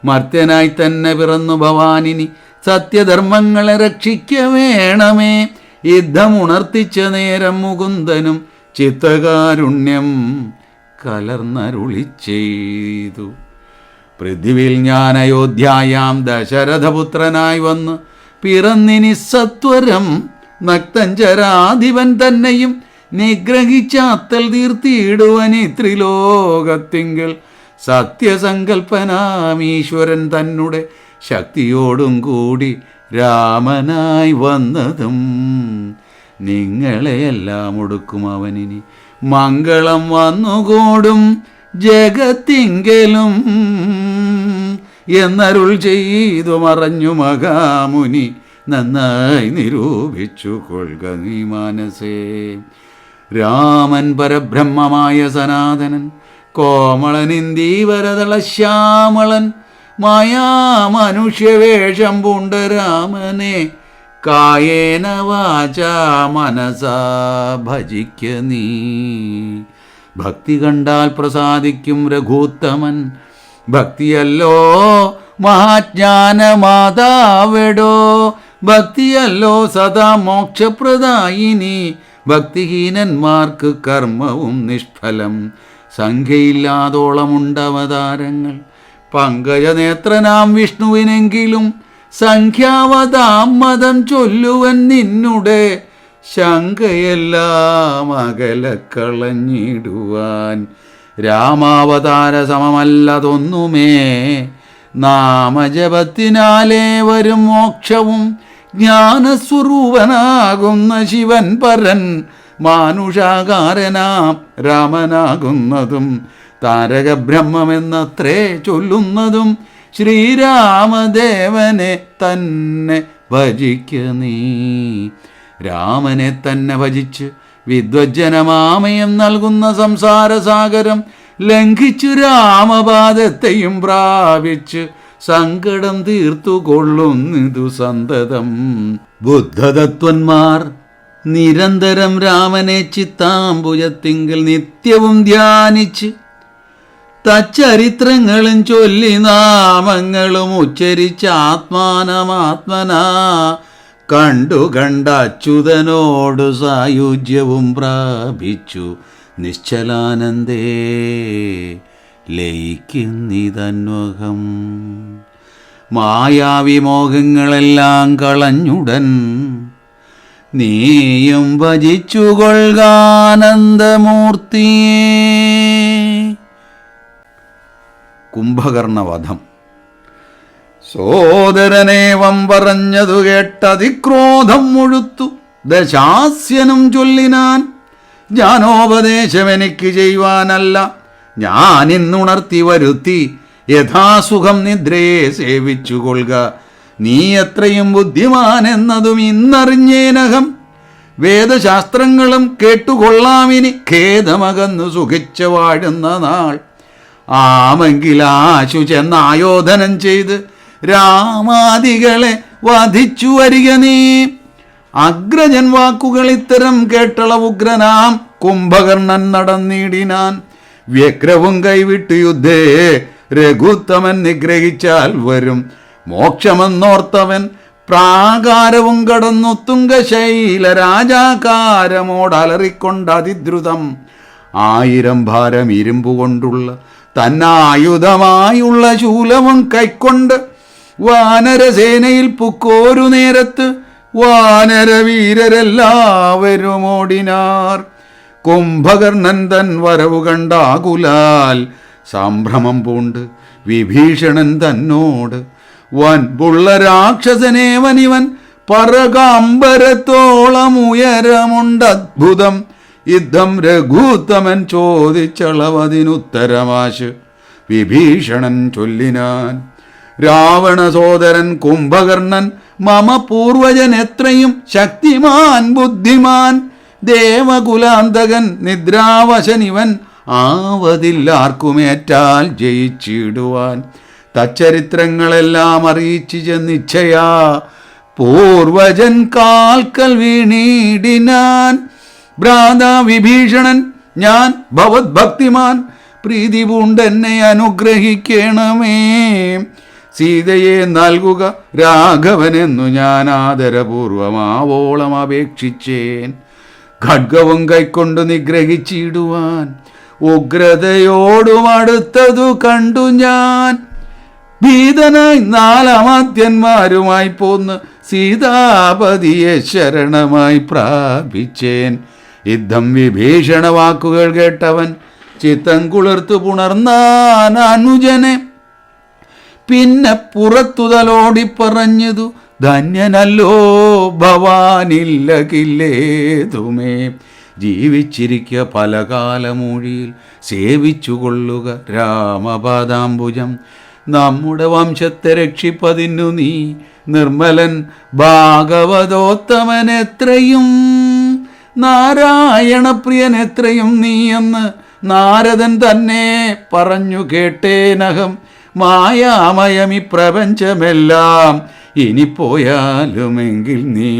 മർത്യനായി തന്നെ പിറന്നു ഭവാനിനി സത്യധർമ്മങ്ങളെ രക്ഷിക്ക വേണമേ. യുദ്ധമുണർത്തിച്ച നേരം മുകുന്ദനും ചിത്തകാരുണ്യം കലർന്നരുളി ചെയ്തു. പൃഥ്വിയിൽ ഞാൻ അയോധ്യായാം ദശരഥപുത്രനായി വന്ന് പിറന്നിനി സത്വരം. നക്തഞ്ചരാധിപൻ തന്നെയും നിഗ്രഹിച്ചാത്തൽ തീർത്തിയിടുവനി ത്രിലോകത്തിങ്കൽ. സത്യസങ്കൽപ്പനാമീശ്വരൻ തന്നെ ശക്തിയോടും കൂടി രാമനായി വന്നതും നിങ്ങളെയെല്ലാം ഒടുക്കും അവനിനി മംഗളം വന്നുകൂടും ജഗത്തിങ്കലും എന്നരുൾ ചെയ്തു മറഞ്ഞു മഹാമുനി. നന്നായി നിരൂപിച്ചു കൊള്ളുക നീ മാനസേ. രാമൻ പരബ്രഹ്മമായ സനാതനൻ കോമളനിന്ദീവരതള ശ്യാമളൻ മായാ മനുഷ്യവേഷം പൂണ്ട രാമനെ കായേന വാചാ മനസാ ഭജിക്ക നീ. ഭക്തി കണ്ടാൽ പ്രസാദിക്കും രഘൂത്തമൻ. ഭക്തിയല്ലോ മഹാജ്ഞാനമാതാവെടോ. ഭക്തിയല്ലോ സദാ മോക്ഷപ്രദായിനി. ഭക്തിഹീനന്മാർക്ക് കർമ്മവും നിഷ്ഫലം. സംഖ്യയില്ലാതോളമുണ്ടവതാരങ്ങൾ പങ്കജനേത്രനാം വിഷ്ണുവിനെങ്കിലും സംഖ്യാവതാം മതം ചൊല്ലുവൻ നിന്നുടെ ശങ്കയെല്ലാം അകലക്കളഞ്ഞിടുവാൻ. രാമാവതാര സമമല്ലതൊന്നുമേ. നാമജപത്തിനാലേ വരും മോക്ഷവും. ജ്ഞാനസ്വരൂപനാകുന്ന ശിവൻ പരൻ മാനുഷാകാരനാം രാമനാകുന്നതും താരകബ്രഹ്മമെന്നത്രേ ചൊല്ലുന്നതും. ശ്രീരാമദേവനെ തന്നെ ഭജിക്ക നീ. രാമനെ തന്നെ ഭജിച്ച് വിദ്വജ്ജനമാമയം നൽകുന്ന സംസാരസാഗരം ലംഘിച്ചു രാമപാദത്തെയും പ്രാപിച്ച് സങ്കടം തീർത്തുകൊള്ളുന്നിതു സന്തതം. ബുദ്ധതത്വന്മാർ നിരന്തരം രാമനെ ചിത്താംബുജത്തിങ്കൽ നിത്യവും ധ്യാനിച്ച് തച്ചരിത്രങ്ങളും ചൊല്ലി നാമങ്ങളും ഉച്ചരിച്ച ആത്മാനമാത്മനാ കണ്ടു കണ്ട അച്യുതനോടു സായുജ്യവും പ്രാപിച്ചു നിശ്ചലാനന്ദേ ലയിക്കുന്നിതന്വഹം. മായാവിമോഹങ്ങളെല്ലാം കളഞ്ഞുടൻ നീയും ഭജിച്ചു കൊള്ളുകാനന്ദമൂർത്തിയേ. കുംഭകർണവധം. സോദരനേവം പറഞ്ഞതു കേട്ടതിക്രോധം മുഴുത്തു ദശാസ്യനും ചൊല്ലിനാൻ. ജ്ഞാനോപദേശമെനിക്ക് ചെയ്യുവാനല്ല, ഞാനിന്നുണർത്തി വരുത്തി യഥാസുഖം നിദ്രയെ സേവിച്ചു കൊള്ളുക. നീ എത്രയും ബുദ്ധിമാൻ എന്നതും ഇന്നറിഞ്ഞേനകം. വേദശാസ്ത്രങ്ങളും കേട്ടുകൊള്ളാമിനി ഖേദമകന്നു സുഖിച്ചു വാഴുന്ന നാൾ. ആമെങ്കിലാശു ചെന്നായോധനം ചെയ്ത് രാമാദികളെ വധിച്ചു വരിക നീ. അഗ്രജൻ വാക്കുകൾ ഇത്തരം കേട്ടള ഉഗ്രനാം കുംഭകർണൻ നടന്നിടിനാൻ. വ്യഗ്രവും കൈവിട്ട് യുദ്ധേ രഘുത്തമൻ നിഗ്രഹിച്ചാൽ വരും മോക്ഷമെന്നോർത്തവൻ പ്രാകാരവും കടന്നു തുംഗശൈല രാജാകാരമോടലറിക്കൊണ്ട് അതിദ്രുതം 1000 ഭാരം ഇരുമ്പുകൊണ്ടുള്ള തന്നായുധമായുള്ള ശൂലവും കൈക്കൊണ്ട് വാനരസേനയിൽ പുക്കോരു നേരത്ത് വാനരവീരരെല്ലാവരും ഓടിനാർ. കുംഭകർണൻ തൻ വരവു കണ്ടാകുലാൽ സംഭ്രമം പൂണ്ട് വിഭീഷണൻ തന്നോട് വൻപുള്ള രാക്ഷസനേവനിവൻ പറകാമ്പരത്തോളം ഉയരമുണ്ടദ്ഭുതം യുദ്ധം രഘൂത്തമൻ ചോദിച്ചളവതിനുത്തരമാശ് വിഭീഷണൻ ചൊല്ലിനാൻ. രാവണ സോദരൻ കുംഭകർണൻ മമ പൂർവജൻ എത്രയും ശക്തിമാൻ ബുദ്ധിമാൻ. ദേവകുലാന്തകൻ നിദ്രാവശനിവൻ ആവതില്ലാർക്കുമേറ്റാൽ ജയിച്ചിടുവാൻ. തച്ചരിത്രങ്ങളെല്ലാം അറിയിച്ചു ചെന്നിച്ഛയാ പൂർവജൻ കാൽക്കൽ വീണിടിനാൻ. ഭ്രാതാ വിഭീഷണൻ ഞാൻ ഭവത് ഭക്തിമാൻ, പ്രീതി പൂണ്ടെന്നെ അനുഗ്രഹിക്കണമേ. സീതയെ നൽകുക രാഘവനെന്നു ഞാൻ ആദരപൂർവമാവോളം അപേക്ഷിച്ചേൻ. ഖഡ്ഗവും കൈക്കൊണ്ട് നിഗ്രഹിച്ചിടുവാൻ ഉഗ്രതയോടും അടുത്തതു കണ്ടു ഞാൻ. ഭീതനായി നാലമാത്യന്മാരുമായി പോന്ന് സീതാപതിയെ ശരണമായി പ്രാപിച്ചേൻ. യുദ്ധം വിഭീഷണ വാക്കുകൾ കേട്ടവൻ ചിത്തം കുളിർത്തു പുണർന്നാൻ അനുജനെ. പിന്നെ പുറത്തുതലോടി പറഞ്ഞതു ധന്യനല്ലോ ഭവാനില്ലകില്ലേതുമേ. ജീവിച്ചിരിക്ക പല കാലമൂഴിയിൽ സേവിച്ചുകൊള്ളുക രാമപാദാംബുജം. നമ്മുടെ വംശത്തെ രക്ഷിപ്പതിന്നു നീ നിർമ്മലൻ ഭാഗവതോത്തമൻ എത്രയും നാരായണപ്രിയൻ എത്രയും നീയെന്ന് നാരദൻ തന്നെ പറഞ്ഞു കേട്ടേനഹം. മായാമയമി പ്രപഞ്ചമെല്ലാം ഇനി പോയാലുമെങ്കിൽ നീ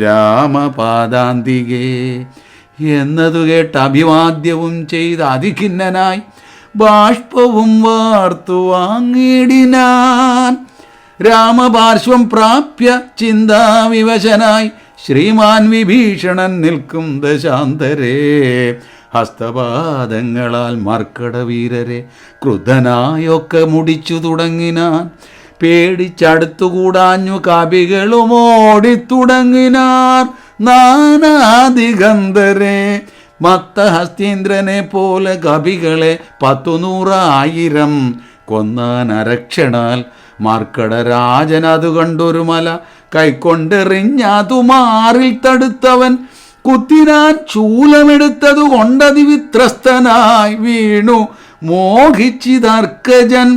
രാമപാദാന്തികേ എന്നതു കേട്ട് അഭിവാദ്യവും ചെയ്ത് അതിഖിന്നനായി ബാഷ്പവും വാർത്തു വാങ്ങിടിനാൻ. രാമപാർശ്വം പ്രാപ്യ ചിന്താവിവശനായി ശ്രീമാൻ വിഭീഷണൻ നിൽക്കും ദശാന്തരേ. ഹസ്തപാദങ്ങളാൽ മർക്കടവീരരെ ക്രുദ്ധനായൊക്കെ മുടിച്ചു തുടങ്ങിനാൻ. പേടിച്ചടുത്തുകൂടാഞ്ഞു കവികളും ഓടിത്തുടങ്ങിനാർ നാനാദിഗന്ധരെ. മത്തഹസ്തീന്ദ്രനെ പോലെ കവികളെ 100,000 കൊന്നാൻ അരക്ഷണാൽ. മാർക്കടരാജൻ അതു കണ്ടൊരു മല കൈക്കൊണ്ടെറിഞ്ഞതു മാറിൽ തടുത്തവൻ. കുത്തിനാൻ ശൂലമെടുത്തതു കൊണ്ടതിവിത്രസ്തനായി വീണു മോഹിച്ചിതർക്കജൻ.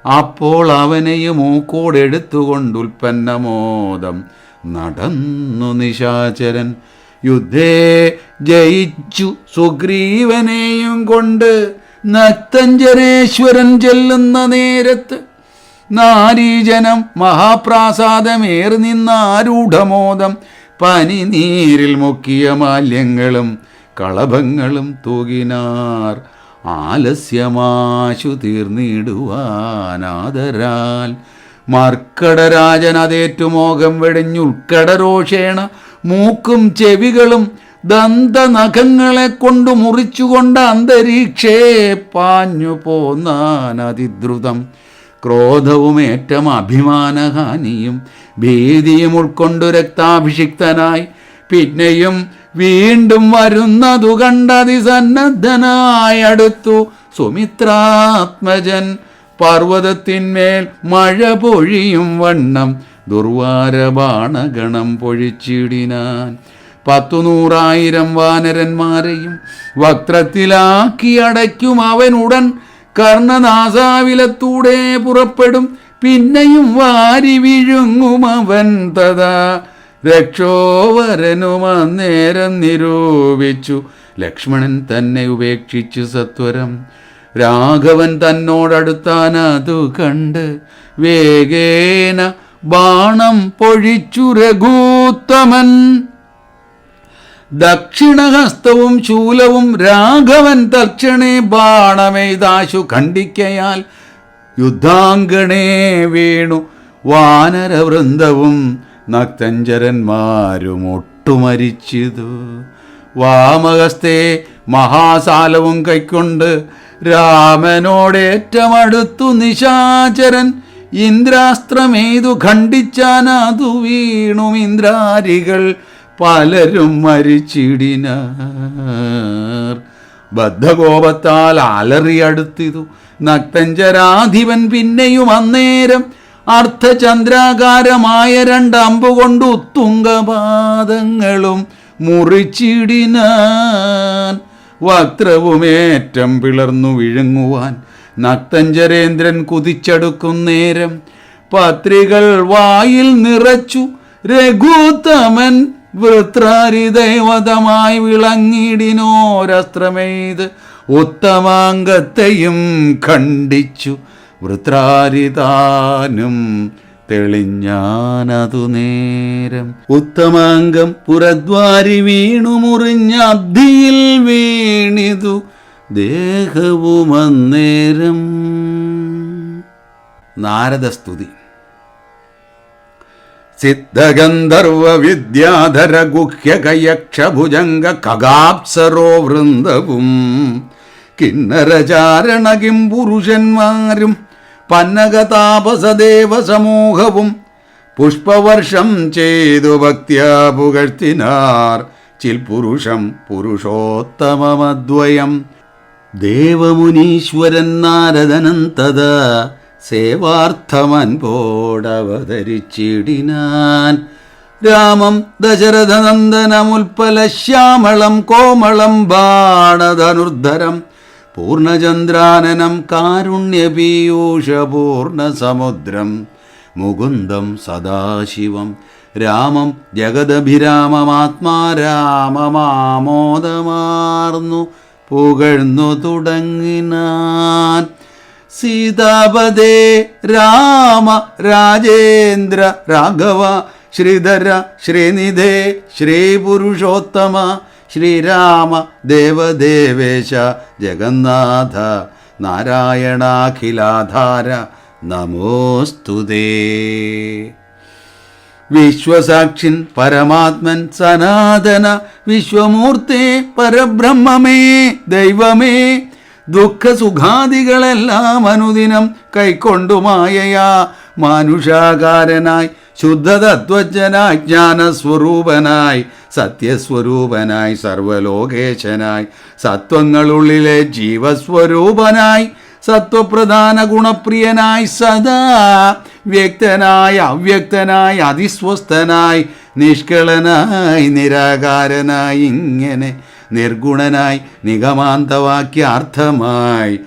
അപ്പോൾ അവനെയും മൂക്കോടെടുത്തുകൊണ്ടുൽപ്പന്നമോദം നടന്നു നിശാചരൻ. യുദ്ധേ ജയിച്ചു സുഗ്രീവനെയും കൊണ്ട് നക്തഞ്ചരേശ്വരൻ ചെല്ലുന്ന നേരത്ത് നാരീജനം മഹാപ്രാസാദമേറി നിന്നാരൂഢമോദം. പനി നീരിൽ മുക്കിയ മാല്യങ്ങളും കളഭങ്ങളും തൂകിനാർ. ആലസ്യമാശു തീർന്നിടുവാനാദരാൽ. മാർക്കടരാജൻ അതേറ്റുമോകം വെടിഞ്ഞുൾക്കടരോഷേണ മൂക്കും ചെവികളും ദന്തനഖങ്ങളെ കൊണ്ടു മുറിച്ചുകൊണ്ട് അന്തരീക്ഷേ പാഞ്ഞു പോന്നാൻ അതിദ്രുതം. ക്രോധവുമേറ്റം അഭിമാനഹാനിയും ഭീതിയും ഉൾക്കൊണ്ടു രക്താഭിഷിക്തനായി പിന്നെയും വീണ്ടും വരുന്നതു കണ്ടതിസന്നദ്ധനായി അടുത്തു സുമിത്രാത്മജൻ. പർവ്വതത്തിന്മേൽ മഴ പൊഴിയും വണ്ണം ദുർവാരബാണഗണം പൊഴിച്ചിടിനാൻ. 100,000 വാനരന്മാരെയും വക്രത്തിലാക്കി അടയ്ക്കും അവനുടൻ. കർണനാസാവിലത്തൂടെ പുറപ്പെടും പിന്നെയും വാരി വിഴുങ്ങും അവൻ. തഥാ രക്ഷോവരനും അന്നേരം നിരൂപിച്ചു ലക്ഷ്മണൻ തന്നെ ഉപേക്ഷിച്ചു സത്വരം. രാഘവൻ തന്നോടടുത്താനതു കണ്ട് വേഗേന ബാണം പൊഴിച്ചു രഘൂത്തമൻ. ദക്ഷിണഹസ്തവും ശൂലവും രാഘവൻ തക്ഷണേ ബാണമെയ്താശു ഖണ്ഡിക്കയാൽ. യുദ്ധാംഗണേ വീണു വാനരവൃന്ദവും നക്തഞ്ചരന്മാരും ഒട്ടുമരിച്ചിതു. വാമഹസ്തേ മഹാസാലവും കൈക്കൊണ്ട് രാമനോടേറ്റമടുത്തു നിശാചരൻ. ഇന്ദ്രാസ്ത്രമേതു ഖണ്ഡിച്ചാനതു വീണും ഇന്ദ്രാരികൾ പലരും മരിച്ചിടിനാർ. ബദ്ധകോപത്താൽ അലറിയടുത്തിതു നക്തഞ്ചരാധിപൻ. പിന്നെയും അന്നേരം അർദ്ധചന്ദ്രാകാരമായ 2 അമ്പുകൊണ്ടു തുംഗപാദങ്ങളും മുറിച്ചിടിനാൻ. വക്രവുമേറ്റം പിളർന്നു വിഴുങ്ങുവാൻ നക്തഞ്ചരേന്ദ്രൻ കുതിച്ചടുക്കും നേരം പത്രികൾ വായിൽ നിറച്ചു രഘുത്തമൻ വൃത്രാരിദൈവതമായി വിളങ്ങിടിനോരസ്ത്രമെയ്ത് ഉത്തമാംഗത്തെയും ഖണ്ഡിച്ചു. വൃത്രാരിതാനും തെളിഞ്ഞാനതു നേരം ഉത്തമാംഗം പുരദ്വാരി വീണു മുറിഞ്ഞ അബ്ധിയിൽ വീണിതു ദേഹവുമന്നേരം. നാരദസ്തുതി. സിദ്ധഗന്ധർവ വിദ്യാധര ഗുഹ്യകയക്ഷഭുജംഗ ഖഗാപ്സരോ വൃന്ദവും കിന്നരചാരണ കിംപുരുഷന്മാരും പന്നഗതാപസദേവ സമൂഹവും പുഷ്പവർഷം ചെയ്തു ഭക്ത്യാ പുകഴ്ത്തിനാർ ചിൽപുരുഷം പുരുഷോത്തമമദ്വയം. ദേവമുനീശ്വരൻ നാരദനൻ തഥാ സേവാർത്ഥമൻപോടവതരിച്ചിടിനാൻ. രാമം ദശരഥനന്ദനമുൽപ്പലശ്യാമളം കോമളം ബാണധനുർധരം പൂർണ്ണചന്ദ്രാനനം കാരുണ്യപീയൂഷപൂർണസമുദ്രം മുകുന്ദം സദാശിവം. രാമം ജഗദഭിരാമമാത്മാരാമമാമോദമാർന്നു പുകഴ്ന്നു തുടങ്ങിനാൻ. സീതാപദേ രാമ രാജേന്ദ്ര രാഘവ ശ്രീധര ശ്രീനിധേ ശ്രീപുരുഷോത്തമ ശ്രീരാമ ദേവദേവേശ ജഗന്നാഥ നാരായണാഖിലാധാര നമോസ്തുതേ. വിശ്വസാക്ഷിൻ പരമാത്മൻ സനാതന വിശ്വമൂർത്തേ പരബ്രഹ്മമേ ദൈവമേ ദുഃഖസുഖാദികളെല്ലാം അനുദിനം കൈക്കൊണ്ടു മായയാ മാനുഷാകാരനായി ശുദ്ധതത്വജ്ഞനായി ജ്ഞാനസ്വരൂപനായി സത്യസ്വരൂപനായി സർവലോകേശനായി സത്വങ്ങളുള്ളിലെ ജീവസ്വരൂപനായി സത്വപ്രധാന ഗുണപ്രിയനായി സദാ വ്യക്തനായി അവ്യക്തനായി അതിസ്വസ്ഥനായി നിഷ്കളനായി നിരാകാരനായി ഇങ്ങനെ നിർഗുണനായി നിഗമാന്തവാക്യാർത്ഥമായി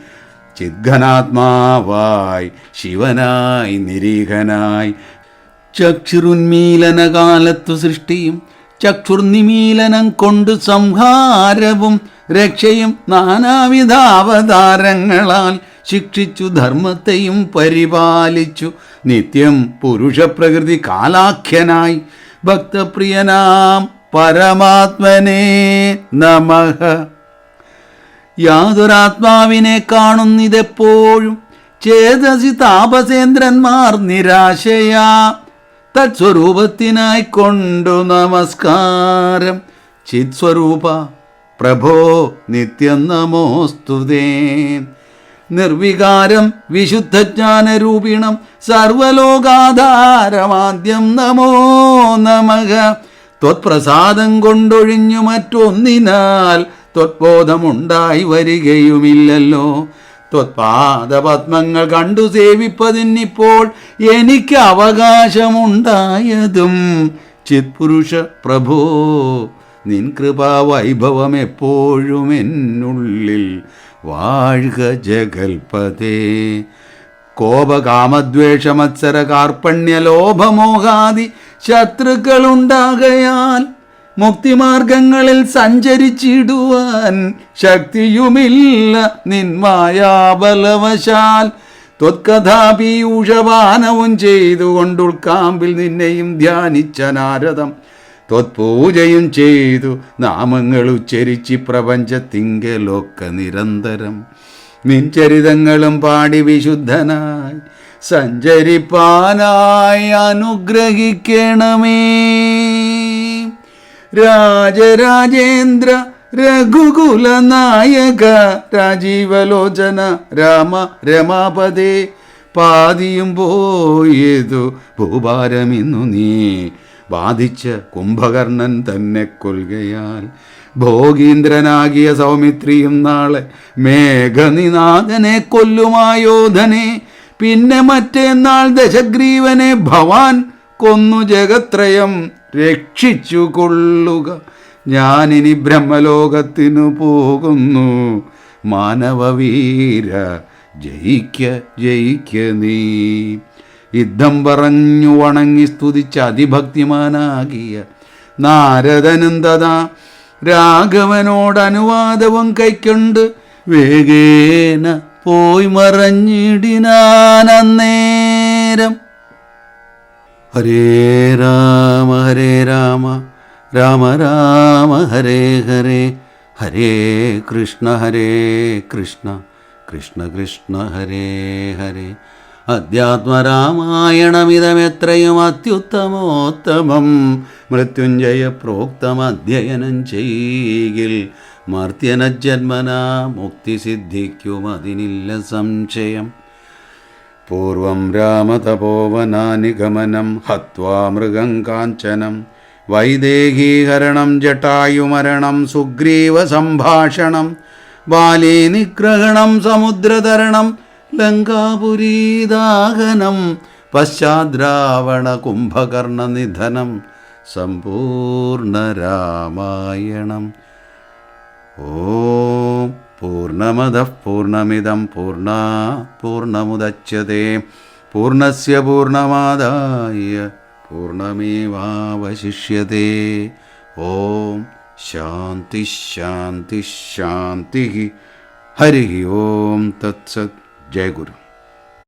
ചിദ്ഘനാത്മാവായി ശിവനായി നിരീഹനായി ചക്ഷുരുന്മീലന കാലത്തു സൃഷ്ടിയും ചക്ഷുർനിമീലനം കൊണ്ട് സംഹാരവും രക്ഷയും നാനാവിധാവതാരങ്ങളാൽ ശിക്ഷിച്ചു ധർമ്മത്തെയും പരിപാലിച്ചു നിത്യം പുരുഷപ്രകൃതി കാലാഖ്യനായി ഭക്തപ്രിയനാം പരമാത്മനേ നമഃ. യാതൊരാത്മാവിനെ കാണുന്നിതെപ്പോഴും ചേതസി താപസേന്ദ്രന്മാർ നിരാശയാ തത്സ്വരൂപത്തിനായി കൊണ്ടു നമസ്കാരം. ചിത്സ്വരൂപ പ്രഭോ നിത്യം നമോസ്തുതേ. നിർവികാരം വിശുദ്ധജ്ഞാനരൂപിണം സർവലോകാധാരമാദ്യം നമോ നമഃ. ത്വത്പ്രസാദം കൊണ്ടൊഴിഞ്ഞു മറ്റൊന്നിനാൽ ത്വത്ബോധമുണ്ടായി വരികയുമില്ലല്ലോ. ത്വത്പാദപത്മങ്ങൾ കണ്ടു സേവിപ്പതിനിപ്പോൾ എനിക്ക് അവകാശമുണ്ടായതും. ചിത്പുരുഷ പ്രഭോ നിൻ കൃപാവൈഭവം എപ്പോഴും എന്നുള്ളിൽ വാഴ്ക ജഗൽപതേ. കോപകാമദ്വേഷമത്സര കാർപ്പണ്യലോഭമോഹാദി ശത്രുക്കളുണ്ടാകയാൽ മുക്തിമാർഗങ്ങളിൽ സഞ്ചരിച്ചിടുവാൻ ശക്തിയുമില്ല നിന്മായാബലവശാൽ. ത്വത്കഥാപീയൂഷപാനവും ചെയ്തുകൊണ്ടുൾക്കാമ്പിൽ നിന്നെയും ധ്യാനിച്ച നാരദം ത്വത്പൂജയും ചെയ്തു നാമങ്ങൾ ഉച്ചരിച്ച് പ്രപഞ്ചത്തിങ്കലൊക്കെ നിരന്തരം നിൻ ചരിതങ്ങളും പാടി വിശുദ്ധനായി സഞ്ചരിപ്പാനായി അനുഗ്രഹിക്കണമേ. രാജരാജേന്ദ്ര രഘുകുല നായക രാജീവലോചന രാമ രമാപദേ. പാതിയും പോയതു ഭൂഭാരമിന്നു നീ ബാധിച്ച കുംഭകർണൻ തന്നെ കൊൽകയാൽ. ഭോഗീന്ദ്രനാകിയ സൗമിത്രിയും നാളെ മേഘനിനാഥനെ കൊല്ലുമായോധനെ. പിന്നെ മറ്റേന്നാൾ ദശഗ്രീവനെ ഭവാൻ കൊന്നു ജഗത്രയം രക്ഷിച്ചു കൊള്ളുക. ഞാനിനി ബ്രഹ്മലോകത്തിനു പോകുന്നു. മാനവവീര ജയിക്ക ജയിക്ക നീ. യുദ്ധം പറഞ്ഞു വണങ്ങി സ്തുതിച്ച അതിഭക്തിമാനാകിയ നാരദനും തഥാ രാഘവനോടനുവാദവും കൈക്കൊണ്ട് വേഗേന പോയി മറഞ്ഞിടിനാനന്നേരം. ഹരേ രാമ രാമ രാമ ഹരേ ഹരേ, ഹരേ കൃഷ്ണ കൃഷ്ണ കൃഷ്ണ ഹരേ ഹരേ. അധ്യാത്മരാമായണമിതമെത്രയും അത്യുത്തമോത്തമം. മൃത്യുഞ്ജയ പ്രോക്തമധ്യയനം ചെയ്യിൽ മർത്യനജന്മന മുക്തി സിദ്ധിക്കുമതിനില്ല സംശയം. പൂർവം രാമതപോവനാനിഗമനം ഹത്വാ മൃഗം കാഞ്ചനം. വൈദേഹീഹരണം ജടായുമരണം സുഗ്രീവ സംഭാഷണം. ബാലീ നിഗ്രഹണം സമുദ്രതരണം ലങ്കാപുരീദാഹനം. പശ്ചാദ്രാവണ കുംഭകർണനിധനം സമ്പൂർണരാമായണം. ഓം പൂർണ്ണമദഃ പൂർണ്ണമിദം പൂർണ്ണമുദച്യത്തെ പൂർണ്ണസ്യ പൂർണ്ണമാദായ പൂർണ്ണമേവാവശിഷ്യത്തെ. ഓം ശാന്തി ശാന്തി ശാന്തി. ഹരി ഓം തത്സത്. ജയ ഗുരു.